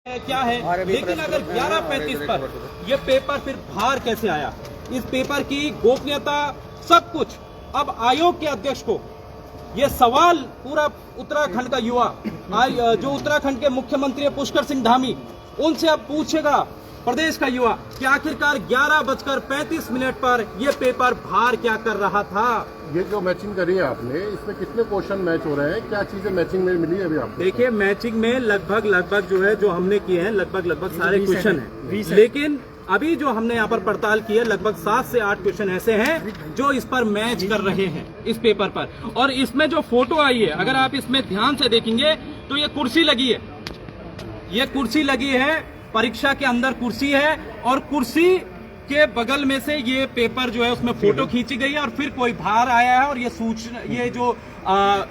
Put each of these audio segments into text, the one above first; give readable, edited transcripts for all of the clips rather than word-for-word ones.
क्या है, लेकिन अगर 11:35 पर ये पेपर फिर बाहर कैसे आया, इस पेपर की गोपनीयता सब कुछ अब आयोग के अध्यक्ष को ये सवाल पूरा उत्तराखंड का युवा जो उत्तराखंड के मुख्यमंत्री पुष्कर सिंह धामी, उनसे अब पूछेगा प्रदेश का युवा कि आखिरकार 11:35 पर ये पेपर बाहर क्या कर रहा था। ये जो मैचिंग करी है आपने, इसमें कितने क्वेश्चन मैच हो रहे हैं, क्या चीजें मैचिंग में मिली है अभी आपको? देखिए, मैचिंग में लगभग जो है जो हमने किए हैं लगभग सारे क्वेश्चन हैं, लेकिन अभी जो हमने यहाँ पर पड़ताल की है लगभग 7 से 8 क्वेश्चन ऐसे हैं जो इस पर मैच कर रहे हैं इस पेपर पर। और इसमें जो फोटो आई है, अगर आप इसमें ध्यान से देखेंगे तो ये कुर्सी लगी है, ये कुर्सी लगी है, परीक्षा के अंदर कुर्सी है और कुर्सी के बगल में से ये पेपर जो है उसमें फोटो खींची गई है और फिर कोई बाहर आया है और ये सूचना, ये जो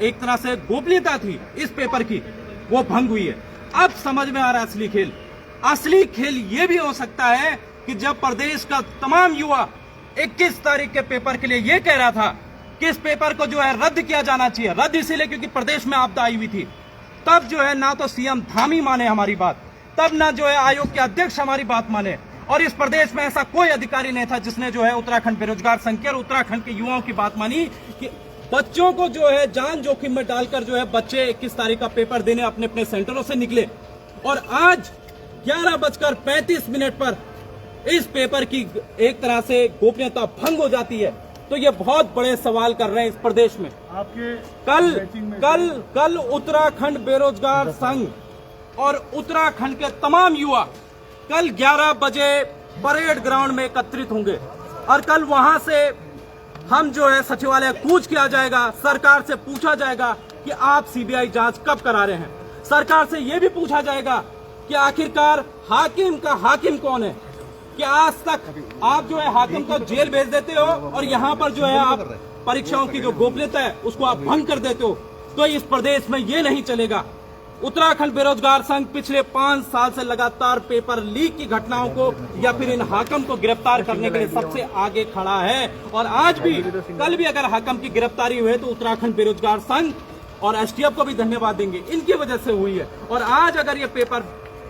एक तरह से गोपनीयता थी इस पेपर की, वो भंग हुई है। अब समझ में आ रहा है असली खेल ये भी हो सकता है कि जब प्रदेश का तमाम युवा 21 तारीख के पेपर के लिए ये कह रहा था कि इस पेपर को जो है रद्द किया जाना चाहिए, रद्द इसीलिए क्योंकि प्रदेश में आपदा आई हुई थी, तब जो है ना तो सीएम धामी माने हमारी बात, तब ना जो है आयोग के अध्यक्ष हमारी बात माने, और इस प्रदेश में ऐसा कोई अधिकारी नहीं था जिसने जो है उत्तराखंड बेरोजगार संघ के और उत्तराखंड के युवाओं की बात मानी कि बच्चों को जो है जान जोखिम में डालकर जो है बच्चे 21 तारीख का पेपर देने अपने अपने सेंटरों से निकले, और आज 11:35 पर इस पेपर की एक तरह से गोपनीयता भंग हो जाती है। तो ये बहुत बड़े सवाल कर रहे हैं इस प्रदेश में। आपके कल उत्तराखंड बेरोजगार संघ और उत्तराखंड के तमाम युवा कल 11 बजे परेड ग्राउंड में एकत्रित होंगे और कल वहां से हम जो है सचिवालय कूच किया जाएगा, सरकार से पूछा जाएगा कि आप सीबीआई जांच कब करा रहे हैं। सरकार से यह भी पूछा जाएगा कि आखिरकार हाकिम का हाकिम कौन है, कि आज तक आप जो है हाकिम को जेल भेज देते हो और यहाँ पर जो है आप परीक्षाओं की जो गोपनीयता है उसको आप भंग कर देते हो। तो इस प्रदेश में ये नहीं चलेगा। उत्तराखंड बेरोजगार संघ पिछले 5 साल से लगातार पेपर लीक की घटनाओं को या फिर इन हाकिम को गिरफ्तार करने के लिए सबसे आगे खड़ा है, और आज भी कल भी अगर हाकिम की गिरफ्तारी हुई तो उत्तराखंड बेरोजगार संघ और एसटीएफ को भी धन्यवाद देंगे, इनकी वजह से हुई है। और आज अगर ये पेपर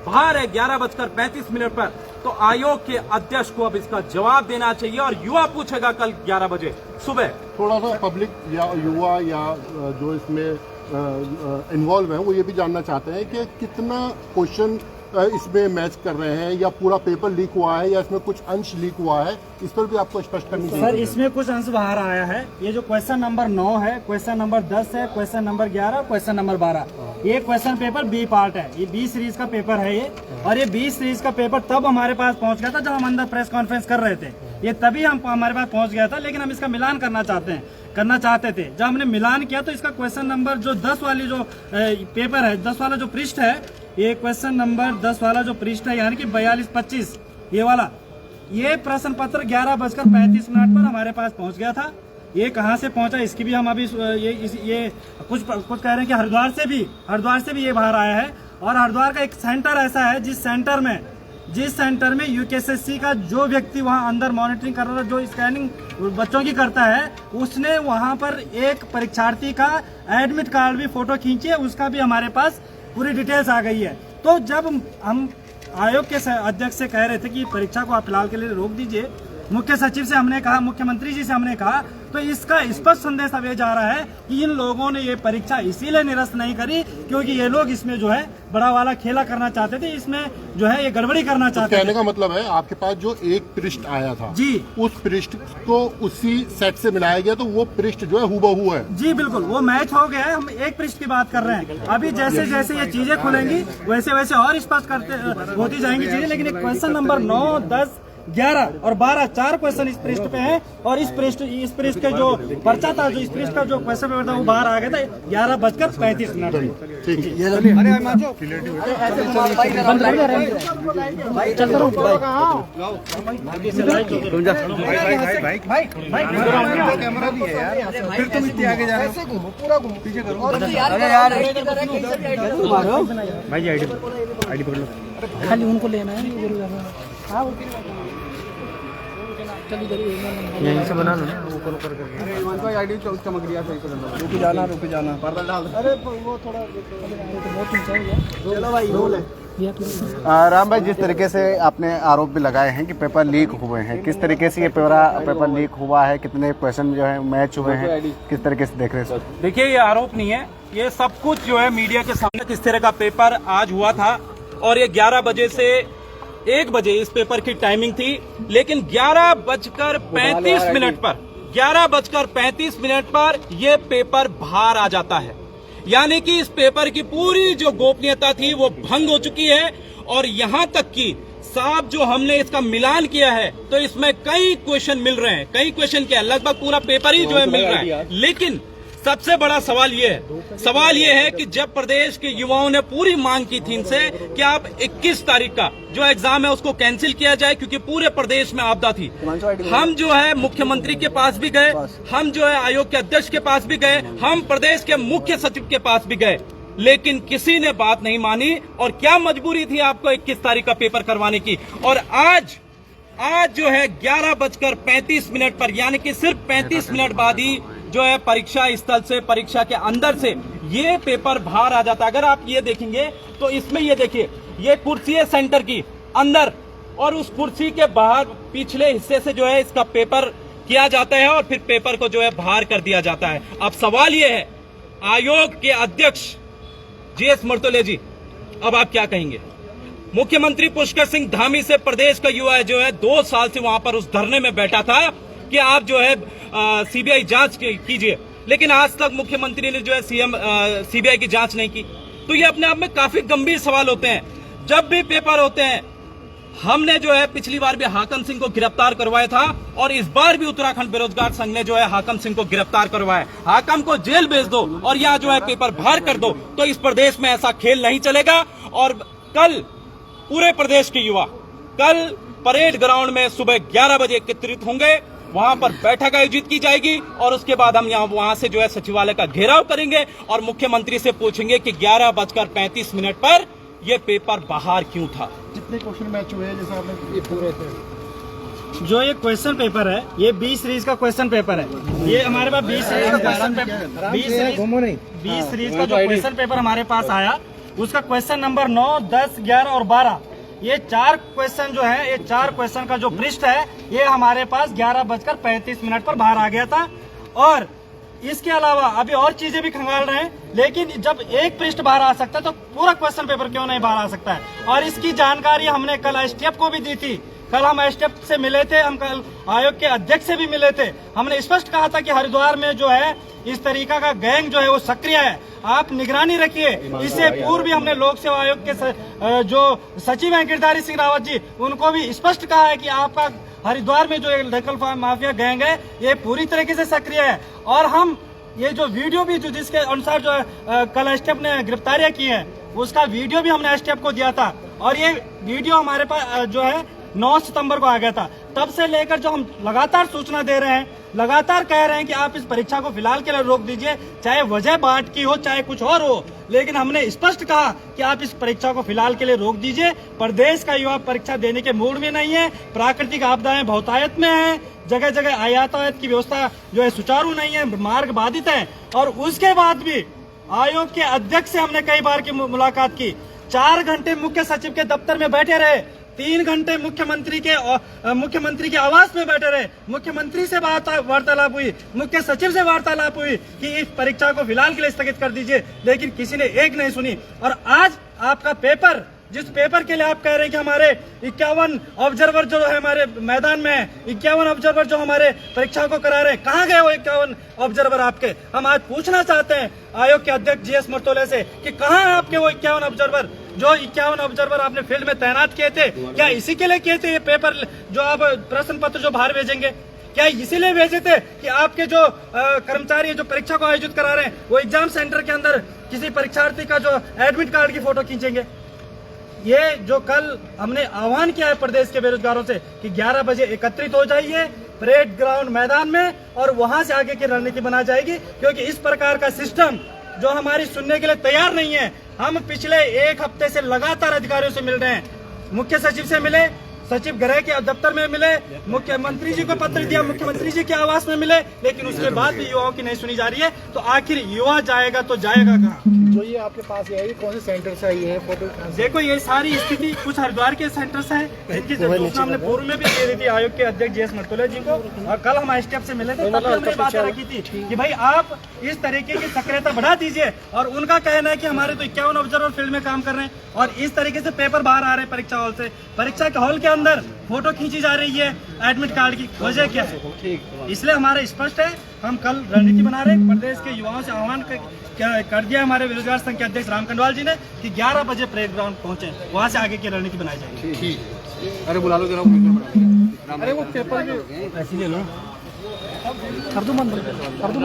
बाहर है 11:35 पर, तो आयोग के अध्यक्ष को अब इसका जवाब देना चाहिए और युवा पूछेगा कल 11 बजे सुबह। थोड़ा सा पब्लिक या युवा या जो इसमें इन्वॉल्व है वो ये भी जानना चाहते हैं कि कितना क्वेश्चन इसमें मैच कर रहे हैं, या पूरा पेपर लीक हुआ है, या इसमें कुछ अंश लीक हुआ है, इस पर भी आपको स्पष्ट करनी चाहिए। सर, इसमें कुछ अंश बाहर आया है। ये जो क्वेश्चन नंबर 9 है, क्वेश्चन नंबर 10 है, क्वेश्चन नंबर 11, क्वेश्चन नंबर 12, ये क्वेश्चन पेपर बी पार्ट है। ये 20 सीरीज का पेपर है ये, और ये 20 सीरीज का पेपर तब हमारे पास पहुंच गया था जब हम अंदर प्रेस कॉन्फ्रेंस कर रहे थे, ये तभी हमारे पास पहुंच गया था। लेकिन हम इसका मिलान करना चाहते थे। जब हमने मिलान किया तो इसका क्वेश्चन नंबर जो 10 वाली जो पेपर है, 10 वाला जो पृष्ठ है, ये क्वेश्चन नंबर 10 वाला जो पृष्ठ है यानी कि 42-25 ये वाला, ये प्रश्न पत्र 11:35 पर हमारे पास पहुंच गया था। ये कहां से पहुंचा इसकी भी हम अभी ये कुछ कह रहे हैं कि हरिद्वार से भी ये बाहर आया है। और हरिद्वार का एक सेंटर ऐसा है जिस सेंटर में यूकेएसएससी का जो व्यक्ति वहां अंदर मॉनिटरिंग कर रहा था, जो स्कैनिंग बच्चों की करता है, उसने वहां पर एक परीक्षार्थी का एडमिट कार्ड भी फोटो खींची है, उसका भी हमारे पास पूरी डिटेल्स आ गई है। तो जब हम आयोग के अध्यक्ष से कह रहे थे कि परीक्षा को आप फिलहाल के लिए रोक दीजिए, मुख्य सचिव से हमने कहा, मुख्यमंत्री जी से हमने कहा, तो इसका स्पष्ट संदेश अब ये जा रहा है कि इन लोगों ने ये परीक्षा इसीलिए निरस्त नहीं करी क्योंकि ये लोग इसमें जो है बड़ा वाला खेला करना चाहते थे, इसमें जो है ये गड़बड़ी करना चाहते थे। कहने का मतलब है आपके पास जो एक पृष्ठ आया था जी, उस पृष्ठ को उसी सेट से मिलाया गया, तो वो पृष्ठ जो है हूबहू है। जी बिल्कुल, वो मैच हो गया है। हम एक पृष्ठ की बात कर रहे हैं। अभी जैसे जैसे ये चीजें खुलेंगी वैसे वैसे और स्पष्ट होती जाएंगी चीजें। लेकिन एक क्वेश्चन नंबर 9, 10, 11 और 12 4 क्वेश्चन इस पृष्ठ पे हैं, और इस पृष्ठ के जो पर्चा था, जो इस पृष्ठ का जो क्वेश्चन पेपर था वो बाहर आ गया था 11:35 ठीक है। फिर तुम इतने आगे जा रहे हो, पूरा घूमो, पीछे करो। भाई आईडी पकड़ लो, खाली उनको लेना है। यहीं से बना लो ना, ऊपर ऊपर करके। आईडी चमक रही है, रुक जाना पर्दा डाल दो। अरे वो थोड़ा बहुत ऊंचा हो गया। चलो भाई रोल है। राम भाई, जिस तरीके से आपने आरोप भी लगाए हैं कि पेपर लीक हुए हैं, किस तरीके से ये पेपर लीक हुआ है, कितने क्वेश्चन जो है मैच हुए हैं, किस तरीके से देख रहे हैं सर? देखिए, ये आरोप नहीं है, ये सब कुछ जो है मीडिया के सामने किस तरह का पेपर आज हुआ था। और ये 11 बजे से 1 बजे इस पेपर की टाइमिंग थी, लेकिन 11:35 पर 11:35 पर ये पेपर बाहर आ जाता है। यानी कि इस पेपर की पूरी जो गोपनीयता थी वो भंग हो चुकी है। और यहां तक कि साहब जो हमने इसका मिलान किया है तो इसमें कई क्वेश्चन मिल रहे हैं, कई क्वेश्चन क्या, लगभग पूरा पेपर ही जो है मिल रहा है। लेकिन सबसे बड़ा सवाल ये है कि जब प्रदेश के युवाओं ने पूरी मांग की थी इनसे कि आप 21 तारीख का जो एग्जाम है उसको कैंसिल किया जाए, क्योंकि पूरे प्रदेश में आपदा थी। हम जो है मुख्यमंत्री के पास भी गए, हम जो है आयोग के अध्यक्ष के पास भी गए, हम प्रदेश के मुख्य सचिव के पास भी गए, लेकिन किसी ने बात नहीं मानी। और क्या मजबूरी थी आपको 21 तारीख का पेपर करवाने की। और आज जो है 11:35 पर, यानी कि सिर्फ 35 मिनट बाद ही जो है परीक्षा स्थल से, परीक्षा के अंदर से ये पेपर बाहर आ जाता है। अगर आप ये देखेंगे तो इसमें ये देखिए, ये कुर्सी है सेंटर की अंदर, और उस कुर्सी के बाहर पिछले हिस्से से जो है इसका पेपर किया जाता है और फिर पेपर को जो है बाहर कर दिया जाता है। अब सवाल ये है, आयोग के अध्यक्ष जीएस मर्तोले जी, अब आप क्या कहेंगे? मुख्यमंत्री पुष्कर सिंह धामी से प्रदेश का युवा जो है 2 साल से वहां पर उस धरने में बैठा था कि आप जो है सीबीआई जांच कीजिए, लेकिन आज तक मुख्यमंत्री ने जो है सीबीआई की जांच नहीं की। तो ये अपने आप में काफी गंभीर सवाल होते हैं। जब भी पेपर होते हैं, हमने जो है पिछली बार भी हाकम सिंह को गिरफ्तार करवाया था और इस बार भी उत्तराखंड बेरोजगार संघ ने जो है हाकम सिंह को गिरफ्तार करवाया। हाकम को जेल भेज दो और यहाँ जो है पेपर बाहर कर दो, तो इस प्रदेश में ऐसा खेल नहीं चलेगा। और कल पूरे प्रदेश के युवा कल परेड ग्राउंड में सुबह 11 बजे एकत्रित होंगे, वहां पर बैठक आयोजित की जाएगी और उसके बाद हम वहां से जो है सचिवालय का घेराव करेंगे और मुख्यमंत्री से पूछेंगे कि 11:35 पर यह पेपर बाहर क्यों था। जितने क्वेश्चन मैच हुए हैं, जैसे आपने ये पूरे थे, जो ये क्वेश्चन पेपर है, ये 20 सीरीज का क्वेश्चन पेपर है। ये हमारे पास 20 सीरीज का क्वेश्चन पेपर, 20 सीरीज का जो क्वेश्चन पेपर हमारे पास आया, उसका क्वेश्चन नंबर 9, 10, 11 और 12, ये 4 क्वेश्चन जो है, ये 4 क्वेश्चन का जो पृष्ठ है, ये हमारे पास 11:35 पर बाहर आ गया था। और इसके अलावा अभी और चीजें भी खंगाल रहे हैं, लेकिन जब एक पृष्ठ बाहर आ सकता है तो पूरा क्वेश्चन पेपर क्यों नहीं बाहर आ सकता है। और इसकी जानकारी हमने कल एसटीएफ को भी दी थी। कल हम एसटीएफ से मिले थे, हम कल आयोग के अध्यक्ष से भी मिले थे। हमने स्पष्ट कहा था कि हरिद्वार में जो है इस तरीका का गैंग जो है वो सक्रिय है, आप निगरानी रखिए। इससे पूर्व भी हमने लोक सेवा आयोग के जो सचिव हैं गिरधारी सिंह रावत जी, उनको भी स्पष्ट कहा है कि आपका हरिद्वार में जो दखल माफिया गैंग है ये पूरी तरीके से सक्रिय है। और हम ये जो वीडियो भी जो जिसके अनुसार जो है कल एसटीएफ ने गिरफ्तारियां की है, उसका वीडियो भी हमने एसटीएफ को दिया था और ये वीडियो हमारे पास जो है 9 सितंबर को आ गया था। तब से लेकर जो हम लगातार सूचना दे रहे हैं, लगातार कह रहे हैं कि आप इस परीक्षा को फिलहाल के लिए रोक दीजिए, चाहे वजह बाढ़ की हो चाहे कुछ और हो, लेकिन हमने स्पष्ट कहा कि आप इस परीक्षा को फिलहाल के लिए रोक दीजिए। प्रदेश का युवा परीक्षा देने के मूड में नहीं है, प्राकृतिक आपदाएं बहुतायत में है, जगह जगह यातायात की व्यवस्था जो है सुचारू नहीं है, मार्ग बाधित है। और उसके बाद भी आयोग के अध्यक्ष से हमने कई बार की मुलाकात की, 4 घंटे मुख्य सचिव के दफ्तर में बैठे रहे, 3 घंटे मुख्यमंत्री के आवास में बैठे रहे, मुख्यमंत्री से वार्तालाप हुई, मुख्य सचिव से वार्तालाप हुई कि इस परीक्षा को फिलहाल के लिए स्थगित कर दीजिए, लेकिन किसी ने एक नहीं सुनी। और आज आपका पेपर, जिस पेपर के लिए आप कह रहे हैं कि हमारे 51 ऑब्जर्वर जो है हमारे मैदान में है, 51 ऑब्जर्वर जो हमारे परीक्षा को करा रहे हैं, कहाँ गए वो 51 ऑब्जर्वर आपके? हम आज पूछना चाहते हैं आयोग के अध्यक्ष जीएस मर्तोले से कि कहाँ है आपके वो 51 ऑब्जर्वर? जो 51 ऑब्जर्वर आपने फील्ड में तैनात किए थे, क्या इसी के लिए किए थे? ये पेपर जो आप प्रश्न पत्र जो बाहर भेजेंगे, क्या इसीलिए भेजे थे कि आपके जो कर्मचारी जो परीक्षा को आयोजित करा रहे हैं वो एग्जाम सेंटर के अंदर किसी परीक्षार्थी का जो एडमिट कार्ड की फोटो खींचेंगे? ये जो कल हमने आह्वान किया है प्रदेश के बेरोजगारों से कि 11 बजे एकत्रित हो जाइए परेड ग्राउंड मैदान में और वहां से आगे की रणनीति बना जाएगी, क्योंकि इस प्रकार का सिस्टम जो हमारी सुनने के लिए तैयार नहीं है। हम पिछले 1 हफ्ते से लगातार अधिकारियों से मिल रहे हैं, मुख्य सचिव से मिले, सचिव गृह के दफ्तर में मिले, मुख्यमंत्री जी को पत्र दिया, मुख्यमंत्री जी के आवास में मिले, लेकिन उसके बाद भी युवाओं की नहीं सुनी जा रही है। तो आखिर युवा जाएगा तो जाएगा कहाँ? जो ये आपके पास है ये कौन से सेंटर से आई है फोटो? देखो ये सारी स्थिति कुछ हरिद्वार के सेंटर्स हैं जिनकी सूचना हमने पूर्व में भी दे दी थी आयोग के अध्यक्ष JS मर्तोले जी को, और कल हम स्टेप से मिले थे, तब हमने बात रखी थी कि भाई आप इस तरीके की सक्रियता बढ़ा दीजिए। और उनका कहना है कि हमारे तो 51 ऑब्जर्वर फील्ड में काम कर रहे हैं और इस तरीके से पेपर बाहर आ रहे हैं परीक्षा हॉल से, परीक्षा के हॉल के अंदर फोटो खींची जा रही है एडमिट कार्ड की, वजह क्या है? इसलिए हमारा स्पष्ट है, हम कल रणनीति बना रहे हैं। प्रदेश के युवाओं से आह्वान कर दिया हमारे बेरोजगार संघ के अध्यक्ष राम कंडवाल जी ने कि 11 बजे परेड ग्राउंड पहुंचे, वहां से आगे की रणनीति बनाई जाएगी। अरे बुला लो जरा। अरे वो पेपर ऐसे ले लो, कर दो बंद, कर दो।